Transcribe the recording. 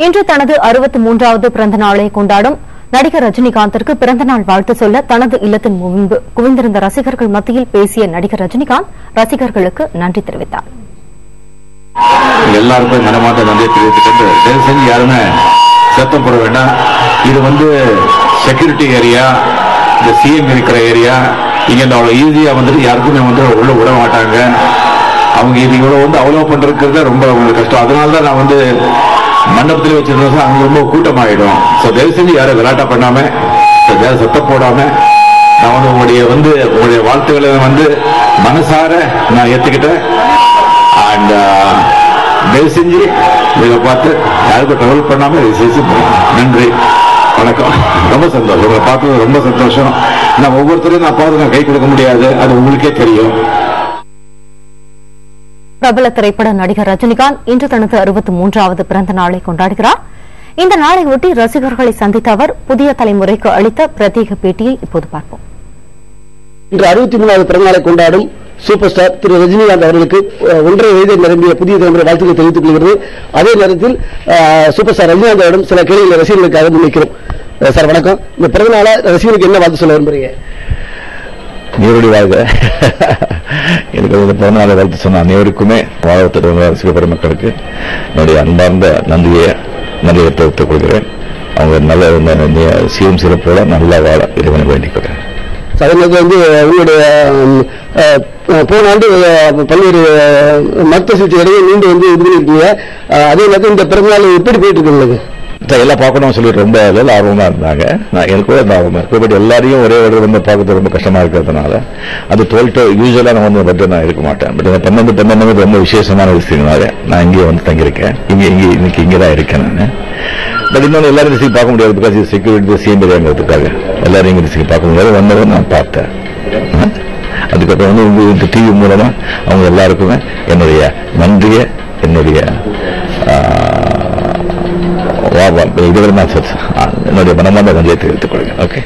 இன்று தனது 63வது பிறந்த நாளை கொண்டாடும் நடிகர் ரஜினிகாந்திற்கு பிறந்தநாள் வாழ்த்து சொல்ல தனது இல்லத்தின் முன்பு குவிந்திருந்த ரசிகர்கள் மத்தியில் பேசிய நடிகர் ரஜினிகாந்த் ரசிகர்களுக்கு நன்றி தெரிவித்தார். எல்லாருக்கும் மனமார்ந்த நன்றி தெரிவித்துக்கொண்டு தயவு செஞ்சு யாருமே சத்தம் போட வேண்டாம். இது செக்யூரிட்டி ஏரியா, இந்த சிஎம் இருக்கிற ஏரியா. இங்க அவ்வளவு ஈஸியா யாருக்குமே உள்ள விட மாட்டாங்க. அவங்க இது இவ்வளவு அவ்வளவு பண்றது ரொம்ப கஷ்டம். அதனாலதான் நான் மண்டபத்தில் வச்சிருந்தா அங்க ரொம்ப கூட்டமாயிடும். தயவு செஞ்சு யாரும் விளையாட்டா பண்ணாம சத்தம் போடாம நான் உங்களுடைய வாழ்த்துக்களை மனசார நான் ஏத்துக்கிட்டேன். அண்ட் தயவு செஞ்சு இதை பார்த்து யாருக்கும் ட்ரவல் பண்ணாம நன்றி, வணக்கம். ரொம்ப சந்தோஷம், உங்களை பார்த்தது ரொம்ப சந்தோஷம். நான் ஒவ்வொருத்தரையும் நான் பார்த்து கை கொடுக்க முடியாது, அது உங்களுக்கே தெரியும். பிரபல திரைப்பட நடிகர் ரஜினிகாந்த் இன்று தனது 63வது பிறந்த நாளை கொண்டாடுகிறார். இந்த நாளை ஒட்டி ரசிகர்களை சந்தித்த அவர் புதிய தலைமுறைக்கு அளித்த பிரத்யேக பேட்டியை இப்போது பார்ப்போம். இன்று 63வது பிறந்த நாளை கொண்டாடும் சூப்பர் ஸ்டார் திரு ரஜினிகாந்த் அவர்களுக்கு 1.5 வயதை நிரம்பிய புதிய தலைமுறை வாழ்த்துக்களை தெரிவித்துக் கொள்கிறது. அதே நேரத்தில் சூப்பர் ஸ்டார் ரஜினிகாந்த் அவரிடம் சில கேள்விகளை ரசிகர்களுக்காக முன்வைக்கிறோம். சார் வணக்கம். இந்த பிறந்த நாள ரசிகர்களுக்கு என்ன வாழ்த்து சொல்ல விரும்புறீங்க? நீருடைய வாழ்க. எனக்கு பிறந்தநாளை வாழ்த்து சொன்ன அனைவருக்குமே வாழ்த்து ரசிக பெருமக்களுக்கு என்னுடைய அன்பார்ந்த நன்றியை தெரிவித்துக் கொள்கிறேன். அவங்க நல்ல சிஎம் சிறப்போட நல்லா வாழ இறைவனை வேண்டிக் கொள்கிறேன். உங்களுடைய போன ஆண்டு பல்வேறு மருத்துவ சிகிச்சைகளையும் மீண்டும் இது பண்ணிருக்கீங்க. அதே மாதிரி இந்த பிறந்தநாள் எப்படி போயிட்டு இருக்கு உங்களுக்கு? எல்லாம் பார்க்கணும் சொல்லிட்டு ரொம்ப ஆர்வமா இருந்தாங்க. எனக்கு கூட ஆர்வமா இருக்கு. பட் எல்லாரையும் ஒரே ஒரு பார்க்கறது ரொம்ப கஷ்டமா இருக்கிறதுனால அது 12 யூஸ்வலா நான் நான் இருக்க மாட்டேன். பட் 12 ரொம்ப விசேஷமான விஷயங்களாக நான் இங்கே தங்கியிருக்கேன். இன்னைக்கு இங்கதான் இருக்கேன் நான். பட் இன்னொன்று எல்லாரும் ரிசீவ் பார்க்க முடியாது. பிகாஸ் செக்யூரிட்டி சிஎம் ஏரியாங்கிறதுக்காக எல்லாரும் இங்க ரிசீவ் பார்க்க முடியாது. வந்தவன் நான் பார்த்தேன். அதுக்கப்புறம் இந்த டிவி மூலமா அவங்க எல்லாருக்குமே என்னுடைய நன்றியை என்னுடைய இதுவரை நான் என்னுடைய மனமார்ந்த நன்றியை தெரிவித்துக் கொள்கிறேன். ஓகே.